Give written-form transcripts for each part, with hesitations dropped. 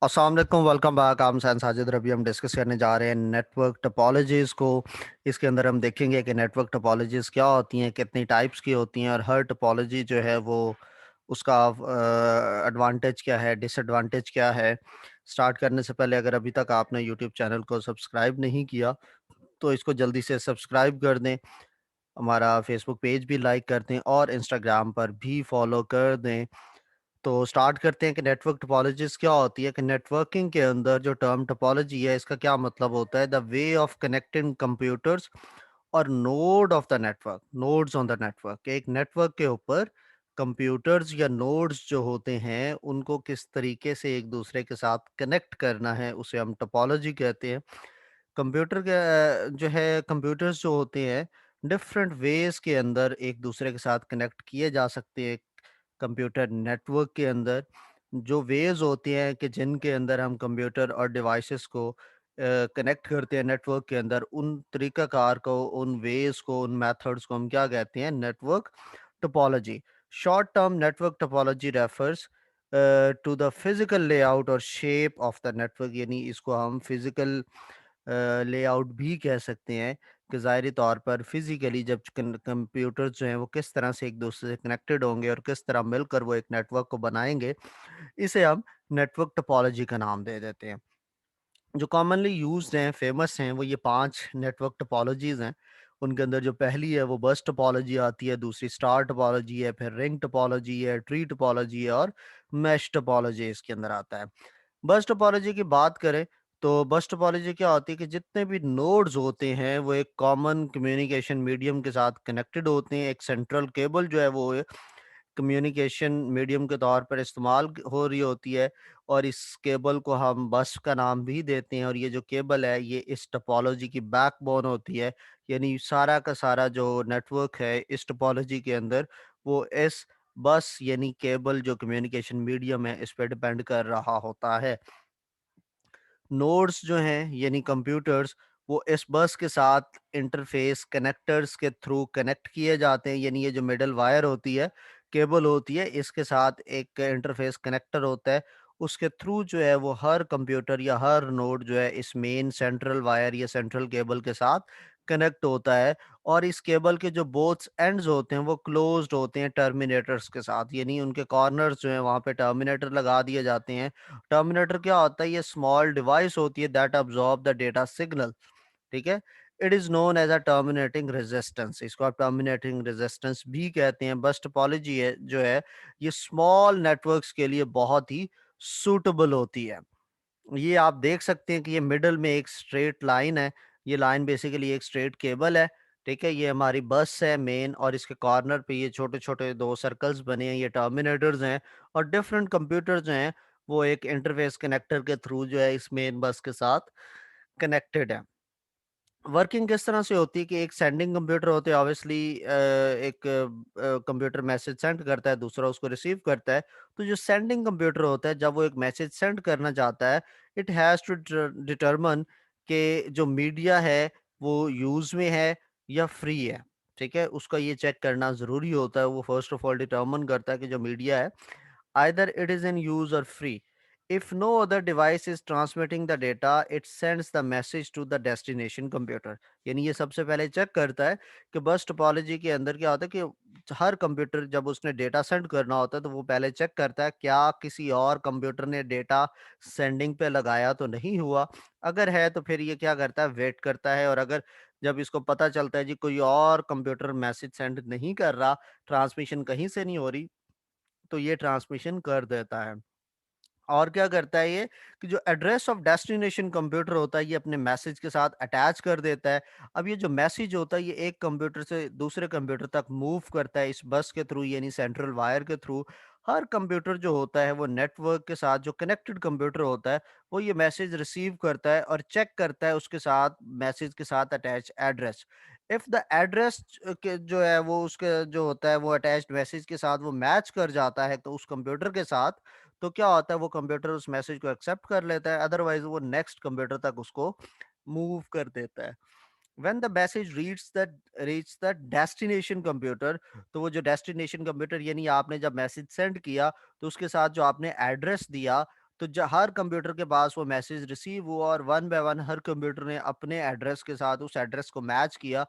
अस्सलाम वालेकुम, welcome back. हम सैन साजिद रबी। हम डिस्कस करने जा रहे हैं नेटवर्क टोपोलॉजीज़ को। इसके अंदर हम देखेंगे कि नेटवर्क टोपोलॉजीज़ क्या होती हैं, कितनी टाइप्स की होती हैं और हर टोपोलॉजी जो है वो उसका एडवांटेज क्या है, डिसएडवांटेज क्या है। स्टार्ट करने से पहले अगर अभी तक आपने यूट्यूब चैनल को सब्सक्राइब नहीं किया तो इसको जल्दी से सब्सक्राइब कर दें। हमारा फेसबुक पेज भी लाइक कर दें और इंस्टाग्राम पर भी फॉलो कर दें। तो स्टार्ट करते हैं कि नेटवर्क टोपोलॉजीज क्या होती है। कि नेटवर्किंग के अंदर जो टर्म टोपोलॉजी है, इसका क्या मतलब होता है? The way of connecting computers और node of the network, nodes on the network. एक नेटवर्क के ऊपर कंप्यूटर्स या नोड्स जो होते हैं उनको किस तरीके से एक दूसरे के साथ कनेक्ट करना है, उसे हम टोपोलॉजी कहते हैं। कंप्यूटर के जो है कंप्यूटर्स जो होते हैं डिफरेंट वेज के अंदर एक दूसरे के साथ कनेक्ट किए जा सकते हैं। कंप्यूटर नेटवर्क के अंदर जो वेज होते हैं कि जिनके अंदर हम कंप्यूटर और डिवाइसेस को कनेक्ट करते हैं नेटवर्क के अंदर, उन तरीकाकार को, उन वेज को, उन मेथड्स को हम क्या कहते हैं? Network topology. Short term network topology refers to the physical layout और शेप ऑफ द नेटवर्क, यानी इसको हम फिजिकल लेआउट भी कह सकते हैं कि ज़ाहिरी तौर पर फिज़िकली जब कंप्यूटर जो हैं वो किस तरह से एक दूसरे से कनेक्टेड होंगे और किस तरह मिलकर वो एक नेटवर्क को बनाएंगे, इसे हम नेटवर्क टोपोलॉजी का नाम दे देते हैं। जो कॉमनली यूज्ड हैं, फेमस हैं, वो ये 5 नेटवर्क टोपोलॉजीज़ हैं। उनके अंदर जो पहली है वो बस टोपोलॉजी आती है, दूसरी स्टार टोपोलॉजी है, फिर रिंग टोपोलॉजी है, ट्री टोपोलॉजी है और मैश टोपोलॉजी इसके अंदर आता है। बस टोपोलॉजी की बात करें तो बस टोपोलॉजी क्या होती है कि जितने भी नोड्स होते हैं वो एक कॉमन कम्युनिकेशन मीडियम के साथ कनेक्टेड होते हैं। एक सेंट्रल केबल जो है वो कम्युनिकेशन मीडियम के तौर पर इस्तेमाल हो रही होती है और इस केबल को हम बस का नाम भी देते हैं। और ये जो केबल है ये इस टोपोलॉजी की बैकबोन होती है, यानी सारा का सारा जो नेटवर्क है इस टोपोलॉजी के अंदर वो इस बस यानी केबल जो कम्युनिकेशन मीडियम है इस पे डिपेंड कर रहा होता है। नोड्स जो हैं यानी कंप्यूटर्स वो इस बस के साथ इंटरफेस कनेक्टर्स के थ्रू कनेक्ट किए जाते हैं, यानी ये जो मिडल वायर होती है, केबल होती है, इसके साथ एक इंटरफेस कनेक्टर होता है। उसके थ्रू जो है वो हर कंप्यूटर या हर नोड जो है इस मेन सेंट्रल वायर या सेंट्रल केबल के साथ कनेक्ट होता है। और इस केबल के जो बोथ एंड्स होते हैं वो क्लोज्ड होते हैं टर्मिनेटर्स के साथ, यानी उनके कॉर्नर्स जो हैं वहाँ पे टर्मिनेटर लगा दिए जाते हैं। टर्मिनेटर क्या होता है? ये स्मॉल डिवाइस होती है that absorb the data signal. ठीक है। It is known as a terminating resistance, इसको आप टर्मिनेटिंग रेजिस्टेंस भी कहते हैं। बस टोपोलॉजी है जो है ये स्मॉल नेटवर्क्स के लिए बहुत ही सूटेबल होती है। ये आप देख सकते हैं कि ये मिडल में एक स्ट्रेट लाइन है। ये लाइन बेसिकली एक स्ट्रेट केबल है। ठीक है, ये हमारी बस है मेन और इसके कॉर्नर पे ये छोटे छोटे दो सर्कल्स बने हैं, ये टर्मिनेटर्स हैं। और डिफरेंट कंप्यूटर जो हैं वो एक इंटरफेस कनेक्टर के थ्रू जो है इस मेन बस के साथ कनेक्टेड है। वर्किंग किस तरह से होती है कि एक सेंडिंग कंप्यूटर होते हैं ऑब्वियसली, एक कंप्यूटर मैसेज सेंड करता है, दूसरा उसको रिसीव करता है। तो जो सेंडिंग कंप्यूटर होता है जब वो एक मैसेज सेंड करना चाहता है, इट हैज़ टू डिटरमन कि जो मीडिया है वो यूज में है या फ्री है। ठीक है, उसका ये चेक करना ज़रूरी होता है। वो फर्स्ट ऑफ ऑल डिटरमन करता है कि जो मीडिया है either it is in use or free. If no other device is transmitting the data, it sends the message to the destination computer. यानी ये सबसे पहले चेक करता है कि बस टोपोलॉजी के अंदर क्या होता है कि हर कंप्यूटर जब उसने डेटा सेंड करना होता है तो वो पहले चेक करता है क्या किसी और कंप्यूटर ने डेटा सेंडिंग पे लगाया तो नहीं हुआ। अगर है तो फिर ये क्या करता है? वेट करता है। और अगर जब इसको पता चलता है जी कोई और कंप्यूटर मैसेज सेंड नहीं कर रहा, ट्रांसमिशन कहीं से नहीं हो रही, तो ये ट्रांसमिशन कर देता है। और क्या करता है ये कि जो एड्रेस ऑफ डेस्टिनेशन कंप्यूटर होता है ये अपने मैसेज के साथ अटैच कर देता है। अब ये जो मैसेज होता है ये एक कंप्यूटर से दूसरे कंप्यूटर तक मूव करता है इस बस के थ्रू यानी सेंट्रल वायर के थ्रू। हर कंप्यूटर जो होता है वो नेटवर्क के साथ जो कनेक्टेड कंप्यूटर होता है वो ये मैसेज रिसीव करता है और चेक करता है उसके साथ मैसेज के साथ attach address. If the address के जो है वो उसके जो होता है वो अटैच्ड मैसेज के साथ वो मैच कर जाता है तो उस कंप्यूटर के साथ, तो क्या होता है? वो कंप्यूटर उस मैसेज को एक्सेप्ट कर लेता है, अदरवाइज वो नेक्स्ट कंप्यूटर तक उसको मूव कर देता है। When the message reach the destination computer, तो वो जो डेस्टिनेशन कंप्यूटर यानी आपने जब मैसेज सेंड किया तो उसके साथ जो आपने एड्रेस दिया, तो हर कंप्यूटर के पास वो मैसेज रिसीव हुआ और one by one her computer ने अपने एड्रेस के साथ उस एड्रेस को मैच किया।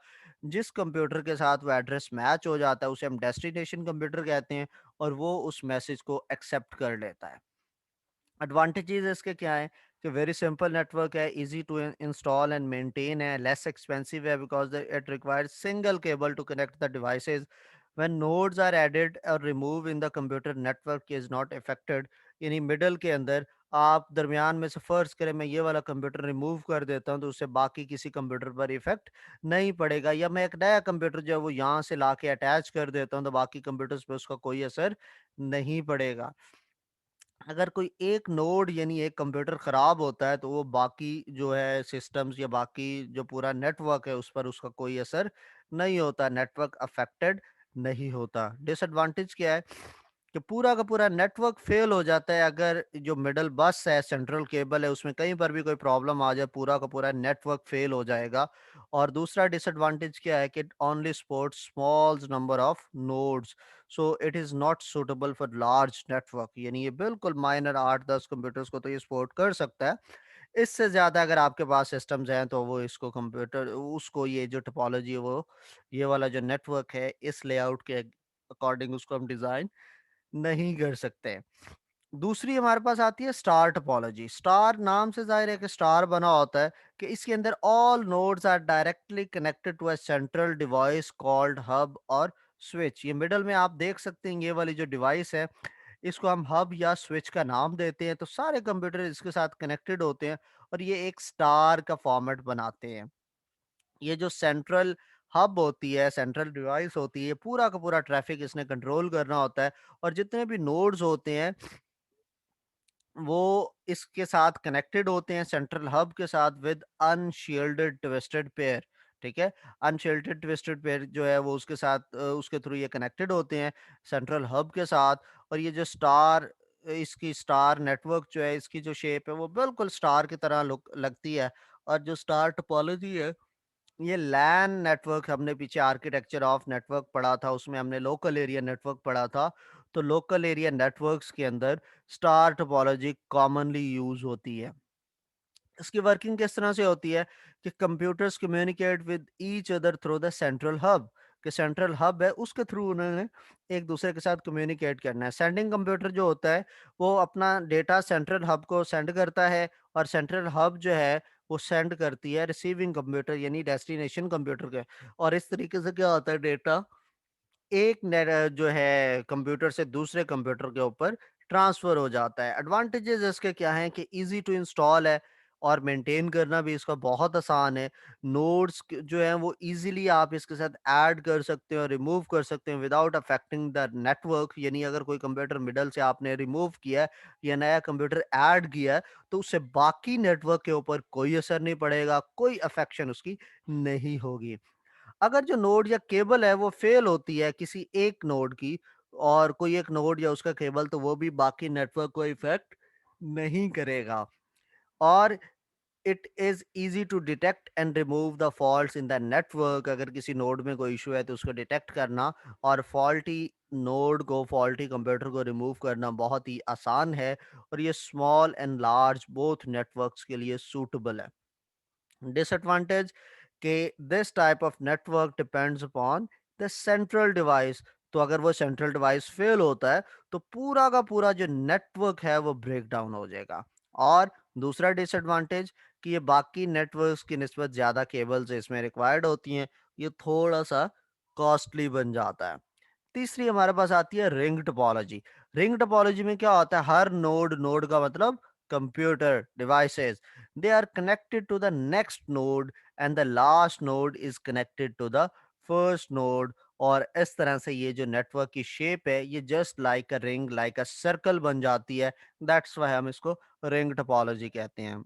जिस कंप्यूटर के साथ वो एड्रेस मैच हो जाता है उसे हम डेस्टिनेशन कंप्यूटर कहते हैं, और वो उस मैसेज को एक्सेप्ट कर लेता है। एडवांटेजेस इसके क्या है कि वेरी सिंपल नेटवर्क है, easy to install and maintain है, लेस एक्सपेंसिव है because it requires single cable to connect the devices. When nodes are added और remove in the computer network is not affected. यानी middle के अंदर आप दरमियान में से फर्ज करें मैं ये वाला कंप्यूटर रिमूव कर देता हूं तो उससे बाकी किसी कंप्यूटर पर इफेक्ट नहीं पड़ेगा, या मैं एक नया कंप्यूटर जो है वो यहाँ से ला के अटैच कर देता हूँ तो बाकी कंप्यूटर्स पे उसका कोई असर नहीं पड़ेगा। अगर कोई एक नोड यानी एक कंप्यूटर खराब होता है तो वो बाकी जो है सिस्टम्स या बाकी जो पूरा नेटवर्क है उस पर उसका कोई असर नहीं होता, नेटवर्क अफेक्टेड नहीं होता। डिसएडवांटेज क्या है कि पूरा का पूरा नेटवर्क फेल हो जाता है अगर जो मिडल बस है, सेंट्रल केबल है, उसमें कहीं पर भी कोई प्रॉब्लम आ जाए पूरा का पूरा नेटवर्क फेल हो जाएगा। और दूसरा डिसएडवांटेज क्या है कि only supports small number of nodes, so it is not suitable for large network. यानी ये बिल्कुल माइनर 8-10 कंप्यूटर्स को तो ये सपोर्ट कर सकता है, इससे ज्यादा अगर आपके पास सिस्टम्स हैं तो वो इसको कंप्यूटर उसको ये जो टोपोलॉजी है वो ये वाला जो नेटवर्क है इस लेआउट के अकॉर्डिंग उसको हम डिजाइन नहीं कर सकते। दूसरी हमारे पास आती है स्टार टोपोलॉजी। स्टार नाम से जाहिर है कि स्टार बना होता है कि इसके अंदर all nodes are directly connected to a central device called hub और स्विच। ये मिडल में आप देख सकते हैं ये वाली जो डिवाइस है इसको हम हब या स्विच का नाम देते हैं। तो सारे कंप्यूटर इसके साथ कनेक्टेड होते हैं और ये एक स्टार का फॉर्मेट बनाते हैं। ये जो सेंट्रल हब होती है, सेंट्रल डिवाइस होती है, पूरा का पूरा ट्रैफिक इसने कंट्रोल करना होता है, और जितने भी नोड्स होते हैं वो इसके साथ कनेक्टेड होते हैं सेंट्रल हब के साथ विद अनशील्डेड ट्विस्टेड पेयर। ठीक है, अनशील्डेड ट्विस्टेड पेयर जो है वो उसके साथ उसके थ्रू ये कनेक्टेड होते हैं सेंट्रल हब के साथ। और ये जो स्टार इसकी स्टार नेटवर्क जो है इसकी जो शेप है वो बिल्कुल स्टार की तरह लुक लगती है। और जो स्टार टोपोलॉजी है ये लैन नेटवर्क, हमने पीछे आर्किटेक्चर ऑफ नेटवर्क पढ़ा था उसमें हमने लोकल एरिया नेटवर्क पढ़ा था। तो लोकल एरिया नेटवर्क्स के अंदर स्टार टोपोलॉजी कॉमनली यूज होती है। इसकी वर्किंग किस तरह से होती है कि computers communicate with each other through the central hub. कि सेंट्रल हब है उसके थ्रू उन्होंने एक दूसरे के साथ कम्युनिकेट करना है। सेंडिंग कंप्यूटर जो होता है वो अपना डेटा सेंट्रल हब को सेंड करता है, और सेंट्रल हब जो है वो सेंड करती है रिसीविंग कंप्यूटर यानी डेस्टिनेशन कंप्यूटर के। और इस तरीके से क्या होता है डेटा एक जो है कंप्यूटर से दूसरे कंप्यूटर के ऊपर ट्रांसफर हो जाता है। एडवांटेजेस इसके क्या हैं कि इजी टू इंस्टॉल है और मेंटेन करना भी इसका बहुत आसान है। नोड्स जो है वो इजीली आप इसके साथ ऐड कर सकते हैं और रिमूव कर सकते हैं विदाउट अफेक्टिंग द नेटवर्क। यानी अगर कोई कंप्यूटर मिडल से आपने रिमूव किया है या नया कंप्यूटर ऐड किया है तो उससे बाकी नेटवर्क के ऊपर कोई असर नहीं पड़ेगा, कोई अफेक्शन उसकी नहीं होगी। अगर जो नोड या केबल है वो फेल होती है किसी एक नोड की और कोई एक नोड या उसका केबल, तो वो भी बाकी नेटवर्क को इफेक्ट नहीं करेगा। और it is easy to detect and remove the faults in the network. अगर किसी नोड में कोई इशू है तो उसको डिटेक्ट करना और फॉल्टी नोड को, फॉल्टी कंप्यूटर को रिमूव करना बहुत ही आसान है। और ये small and large both networks के लिए सूटेबल है। डिसएडवांटेज कि this type of network depends upon the central device. तो अगर वो सेंट्रल डिवाइस फेल होता है तो पूरा का पूरा जो नेटवर्क है वो ब्रेक डाउन हो जाएगा। और दूसरा डिसएडवांटेज कि ये बाकी नेटवर्क्स की निस्बत ज़्यादा केबल्स इसमें रिक्वायर्ड होती हैं, ये थोड़ा सा कॉस्टली बन जाता है। तीसरी हमारे पास आती है रिंग टोपोलॉजी। रिंग टोपोलॉजी में क्या होता है, हर नोड, नोड का मतलब computer devices, they are connected to the next node and the last node is connected to the first node. और इस तरह से ये जो नेटवर्क की शेप है ये just like a ring, like a circle बन जाती है। दैट्स व्हाई हम इसको रिंग टोपोलॉजी कहते हैं।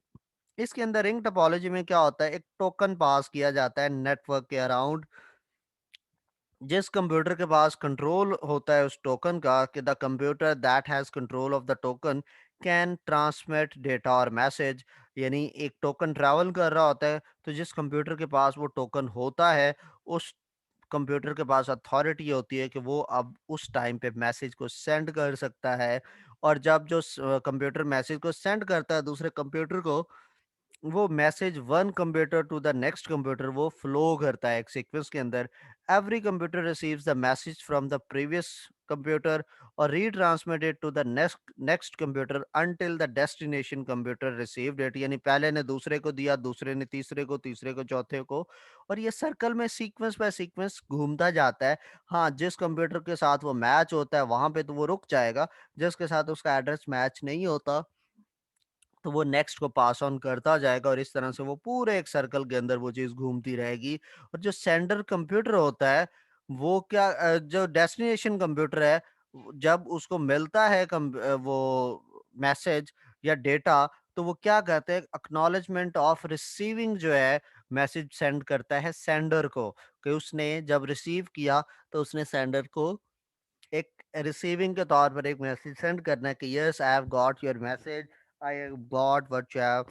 इसके अंदर रिंग टोपोलॉजी में क्या होता है, एक टोकन पास किया जाता है नेटवर्क के अराउंड। जिस कंप्यूटर के पास कंट्रोल होता है उस टोकन का, कि the computer that has control of the token can transmit data और मैसेज। यानी एक टोकन ट्रैवल कर रहा होता है तो जिस कंप्यूटर के पास वो टोकन होता है उस कंप्यूटर के पास अथॉरिटी होती है कि वो अब उस टाइम पे मैसेज को सेंड कर सकता है। और जब जो कंप्यूटर मैसेज को सेंड करता है दूसरे कंप्यूटर को, वो message one computer to the next computer वो फ्लो करता है एक सीक्वेंस के अंदर। Every computer receives the message from the previous computer और retransmit it to the next next computer until the destination computer received it. यानी पहले ने दूसरे को दिया, दूसरे ने तीसरे को, तीसरे को चौथे को, और ये सर्कल में सीक्वेंस बाय सीक्वेंस घूमता जाता है। हाँ, जिस कंप्यूटर के साथ वो मैच होता है वहां पे तो वो रुक जाएगा, जिसके साथ उसका एड्रेस मैच नहीं होता तो वो नेक्स्ट को पास ऑन करता जाएगा, और इस तरह से वो पूरे एक सर्कल के अंदर वो चीज़ घूमती रहेगी। और जो सेंडर कंप्यूटर होता है, वो क्या जो डेस्टिनेशन कंप्यूटर है, जब उसको मिलता है वो मैसेज या डेटा, तो वो क्या कहते हैं, एक्नॉलेजमेंट ऑफ रिसीविंग जो है मैसेज सेंड करता है सेंडर को, कि उसने जब रिसीव किया तो उसने सेंडर को एक रिसीविंग के तौर पर एक मैसेज सेंड करना है कि yes I have got your message, I have got what you have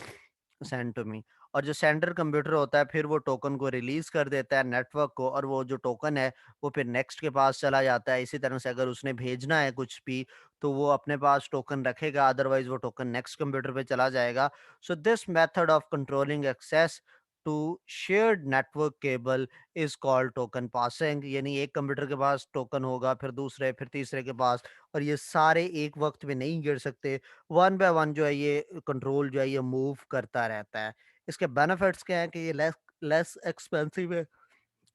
send to me. और जो सेंडर कंप्यूटर होता है फिर वो टोकन को रिलीज कर देता है नेटवर्क को, और वो जो टोकन है वो फिर नेक्स्ट के पास चला जाता है। इसी तरह से अगर उसने भेजना है कुछ भी तो वो अपने पास टोकन रखेगा, अदरवाइज वो टोकन नेक्स्ट कंप्यूटर पे चला जाएगा। So this method of controlling access to shared network cable is called token passing. यानी एक कंप्यूटर के पास टोकन होगा, फिर दूसरे, फिर तीसरे के पास, और ये सारे एक वक्त में नहीं गिर सकते, वन बाय वन जो है ये कंट्रोल जो है ये मूव करता रहता है। इसके बेनिफिट्स क्या हैं कि ये लेस लेस एक्सपेंसिव है,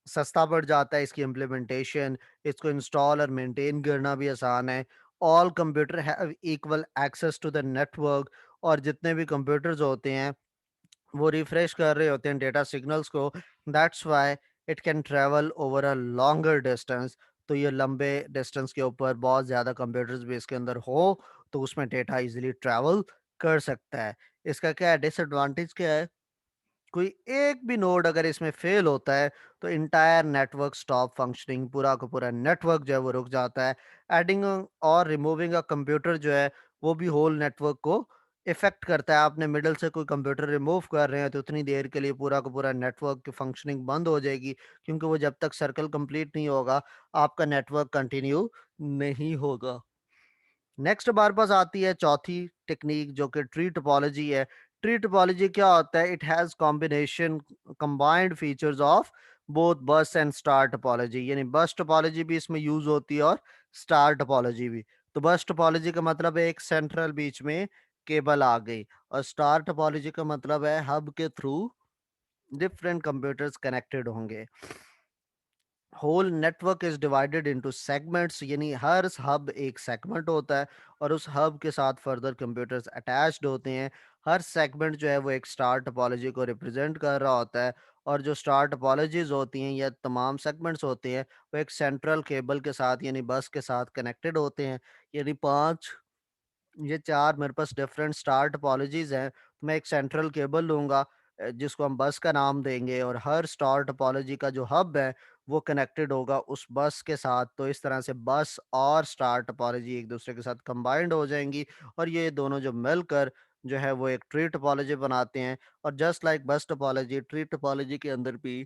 सस्ता पड़ जाता है इसकी इम्प्लीमेंटेशन, इसको इंस्टॉल और मेंटेन करना भी आसान है। All computer have equal access to the network, और जितने भी कंप्यूटर्स होते हैं वो रिफ्रेश कर रहे होते हैं डेटा सिग्नल्स को। That's why it can travel over a longer distance. तो ये लंबे डिस्टेंस के ऊपर बहुत ज़्यादा कंप्यूटर्स भी इसके अंदर हो तो उसमें डेटा इजीली ट्रैवल कर सकता है। इसका क्या है, डिसएडवांटेज क्या है, कोई एक भी नोड अगर इसमें फेल होता है तो इंटायर नेटवर्क स्टॉप फंक्शनिंग, पूरा का पूरा नेटवर्क जो है वो रुक जाता है। एडिंग और रिमूविंग अ कंप्यूटर जो है वो भी होल नेटवर्क को इफेक्ट करता है। आपने मिडल से कोई कंप्यूटर रिमूव कर रहे हैं तो उतनी देर के लिए पूरा का पूरा नेटवर्क की फंक्शनिंग बंद हो जाएगी, क्योंकि वो जब तक सर्कल कंप्लीट नहीं होगा आपका नेटवर्क कंटिन्यू नहीं होगा। नेक्स्ट हमारे पास आती है चौथी टेक्निक जो कि ट्री टोपोलॉजी है। ट्री टोपोलॉजी क्या होता है, it has combination combined features of both बस एंड स्टार टोपोलॉजी। यानी बस टोपोलॉजी भी इसमें यूज होती है और स्टार टोपोलॉजी भी। तो बस टोपोलॉजी का मतलब है एक सेंट्रल बीच में केबल आ गई, और स्टार टोपोलॉजी का मतलब है हब के थ्रू डिफरेंट कंप्यूटर्स कनेक्टेड होंगे। Whole network is divided into segments, यानी हर हब एक सेगमेंट होता है और उस हब के साथ फर्दर कंप्यूटर्स अटैच्ड होते हैं। हर सेगमेंट जो है वो एक स्टार टोपोलॉजी को रिप्रेजेंट कर रहा होता है, और जो स्टार टोपोलॉजीज होती हैं या तमाम सेगमेंट्स होते हैं वो एक सेंट्रल केबल के साथ यानी बस के साथ कनेक्टेड होते हैं। यानी पांच, ये 4 मेरे पास डिफरेंट स्टार टोपोलॉजीज़ हैं। तो मैं एक सेंट्रल केबल लूँगा जिसको हम बस का नाम देंगे, और हर स्टार टोपोलॉजी का जो हब है, वो कनेक्टेड होगा उस बस के साथ। तो इस तरह से बस और स्टार टोपोलॉजी एक-दूसरे के साथ कंबाइंड हो जाएँगी, और ये दोनों जो मिलकर जो है वो एक ट्री टोपोलॉजी बनाते हैं। और जस्ट लाइक बस टोपोलॉजी, ट्री टोपोलॉजी के अंदर भी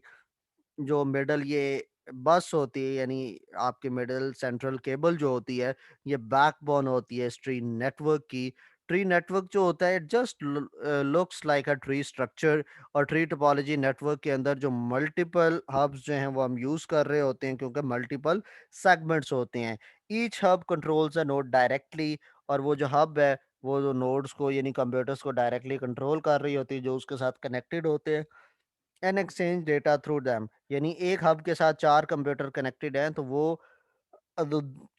जो मिडल ये बस होती है, यानी आपके मिडल सेंट्रल केबल जो होती है, ये बैकबोन होती है इस ट्री नेटवर्क की। ट्री नेटवर्क जो होता है just looks like a tree structure, और ट्री टोपोलॉजी नेटवर्क के अंदर जो मल्टीपल हब्स जो हैं वो हम यूज कर रहे होते हैं, क्योंकि मल्टीपल सेगमेंट्स होते हैं। Each hub controls a node directly, और वो जो हब है वो जो नोड्स को यानी कंप्यूटर्स को डायरेक्टली कंट्रोल कर रही होती है जो उसके साथ कनेक्टेड होते हैं, and exchange data through them. यानी एक हब के साथ 4 कंप्यूटर कनेक्टेड हैं तो वो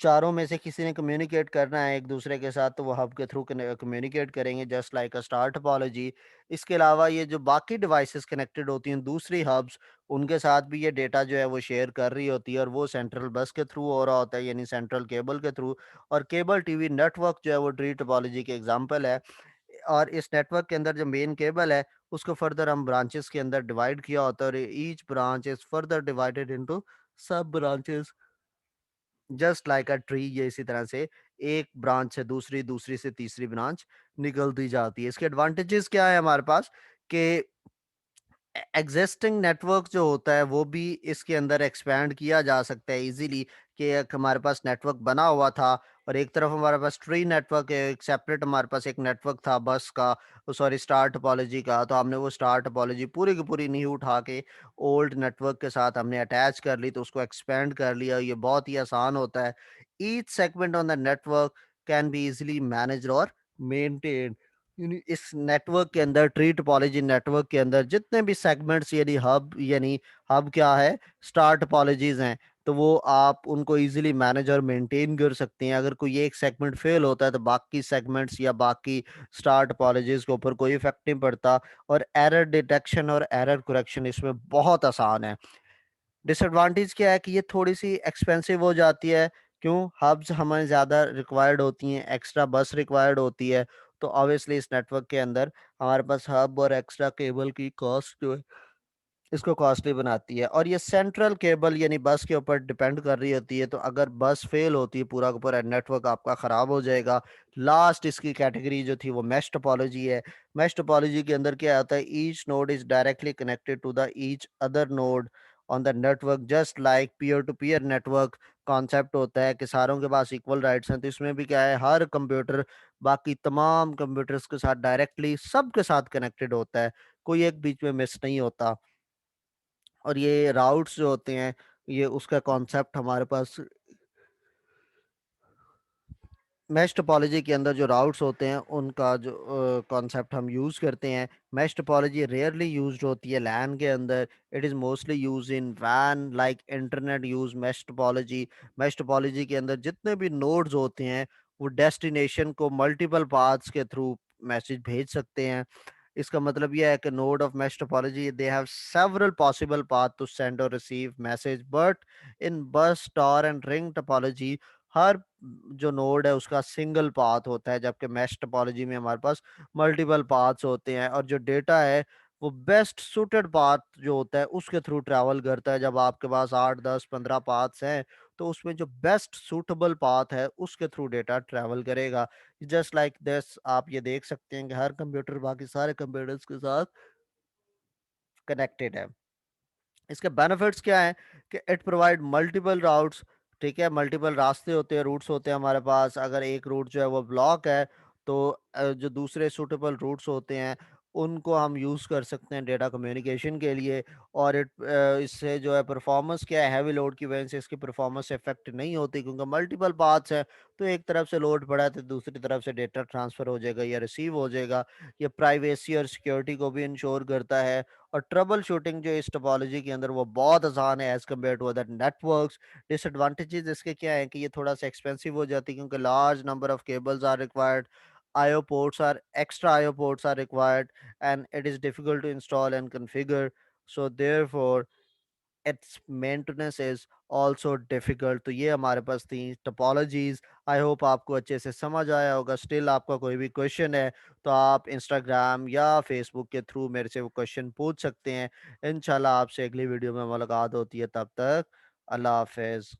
चारों में से किसी ने कम्युनिकेट करना है एक दूसरे के साथ तो वो हब के थ्रू कम्युनिकेट करेंगे, just like a star topology. इसके अलावा ये जो बाकी डिवाइसेस कनेक्टेड होती हैं दूसरी हब्स, उनके साथ भी ये डेटा जो है वो शेयर कर रही होती है, और वो सेंट्रल बस के थ्रू हो रहा होता है यानी सेंट्रल केबल के थ्रू। और केबल टीवी नेटवर्क जो है वो ट्री टोपोलॉजी के एग्जांपल है। और इस नेटवर्क के अंदर जो मेन केबल है उसको फर्दर हम ब्रांचेस के अंदर डिवाइड किया होता है, और each branch is further divided into सब branches just like a tree. ये इसी तरह से एक ब्रांच से दूसरी, दूसरी से तीसरी ब्रांच निकलती जाती है। इसके एडवांटेजेस क्या है हमारे पास कि एग्जिस्टिंग नेटवर्क जो होता है वो भी इसके अंदर एक्सपैंड किया जा सकता है इजीली, कि एक हमारे पास नेटवर्क बना हुआ था और एक तरफ हमारे पास ट्री नेटवर्क है, एक सेपरेट हमारे पास एक नेटवर्क था बस का, सॉरी स्टार टोपोलॉजी का। तो हमने वो स्टार टोपोलॉजी पूरी की पूरी नींव उठा के ओल्ड नेटवर्क के साथ हमने अटैच कर ली, तो उसको एक्सपेंड कर लिया। ये बहुत ही आसान होता है। Each segment on the network can be easily managed और मेंटेन। इस नेटवर्क के अंदर, ट्री टोपोलॉजी नेटवर्क के अंदर जितने भी सेगमेंट्स यानी हब क्या है, स्टार टोपोलॉजीज हैं, तो वो आप उनको इजीली मैनेज और मेंटेन कर सकते हैं। अगर कोई एक सेगमेंट फेल होता है तो बाकी सेगमेंट्स या बाकी स्टार टोपोलॉजीज के ऊपर कोई इफेक्ट नहीं पड़ता। और एरर डिटेक्शन और एरर करेक्शन इसमें बहुत आसान है। डिसएडवांटेज क्या है कि ये थोड़ी-सी एक्सपेंसिव हो जाती है। क्यों? हब्स हमें ज़्यादा रिक्वायर्ड होती हैं, एक्स्ट्रा बस रिक्वायर्ड होती है। तो ऑब्वियसली इस नेटवर्क के अंदर हमारे पास हब और एक्स्ट्रा केबल की कॉस्ट जो है, इसको कॉस्टली बनाती है। और ये सेंट्रल केबल यानी बस के ऊपर डिपेंड कर रही होती है। तो अगर बस फेल होती है, पूरा का पूरा नेटवर्क आपका ख़राब हो जाएगा। लास्ट इसकी कैटेगरी जो थी वो मेश टोपोलॉजी है। मेश टोपोलॉजी के अंदर क्या आता है, each node is directly connected to the each other node on the network, just like peer to peer network concept होता है कि सारों के पास इक्वल राइट्स हैं। तो इसमें भी क्या है, हर कंप्यूटर बाकी तमाम कंप्यूटर्स के साथ डायरेक्टली सबके साथ कनेक्टेड होता है, कोई एक बीच में मिस नहीं होता। और ये राउट्स जो होते हैं, ये उसका कॉन्सेप्ट हमारे पास मैश टोपोलॉजी के अंदर जो राउट्स होते हैं उनका जो कॉन्सेप्ट हम यूज़ करते हैं। मैश टोपोलॉजी रेयरली यूज्ड होती है लैन के अंदर। It is mostly use in वैन like internet use mesh topology. Mesh topology के अंदर जितने भी नोड्स होते हैं वो डेस्टिनेशन को मल्टीपल पाथ्स के थ्रू मैसेज भेज सकते हैं। इसका मतलब यह है कि node of mesh topology they have several possible path to send or receive message, but in bus star and ring topology हर जो नोड है उसका सिंगल पाथ होता है, जबकि मैश टोपोलॉजी में हमारे पास मल्टीपल पाथ्स होते हैं। और जो डेटा है वो बेस्ट सूटेड पाथ जो होता है उसके थ्रू ट्रैवल करता है। जब आपके पास 8 10 15 पाथ्स हैं तो उसमें जो बेस्ट सूटेबल पाथ है उसके थ्रू डेटा ट्रैवल करेगा। जस्ट लाइक दिस आप ये देख सकते हैं कि हर कंप्यूटर बाकी सारे कंप्यूटर्स के साथ कनेक्टेड है। इसके बेनिफिट्स क्या हैं कि इट प्रोवाइड मल्टीपल राउट्स। ठीक है, मल्टीपल रास्ते होते हैं, रूट्स होते हैं हमारे पास। अगर एक रूट जो है वो ब्लॉक है तो जो दूसरे सूटेबल रूट्स होते हैं उनको हम यूज़ कर सकते हैं डेटा कम्युनिकेशन के लिए। और इससे जो है परफॉर्मेंस क्या है, हैवी लोड की वजह से इसकी परफॉर्मेंस इफेक्ट नहीं होती, क्योंकि मल्टीपल पाथ्स हैं। तो एक तरफ से लोड पड़ा है तो दूसरी तरफ से डेटा ट्रांसफ़र हो जाएगा या रिसीव हो जाएगा। ये प्राइवेसी और सिक्योरिटी को भी इंश्योर करता है। और ट्रबल शूटिंग जो इस टोपोलॉजी के अंदर वो बहुत आसान है as compare to other networks. Disadvantages इसके क्या है कि ये थोड़ा सा एक्सपेंसिव हो जाती है, क्योंकि large number of cables are required, IO ports are extra IO ports are required, and it is difficult to install and configure. So therefore its maintenance is also difficult। तो ये हमारे पास थी टोपोलॉजीज। आई होप आपको अच्छे से समझ आया होगा। स्टिल आपका कोई भी क्वेश्चन है तो आप इंस्टाग्राम या फेसबुक के थ्रू मेरे से वो क्वेश्चन पूछ सकते हैं। इंशाल्लाह आपसे अगली वीडियो में मुलाकात होती है, तब तक अल्लाह हाफिज।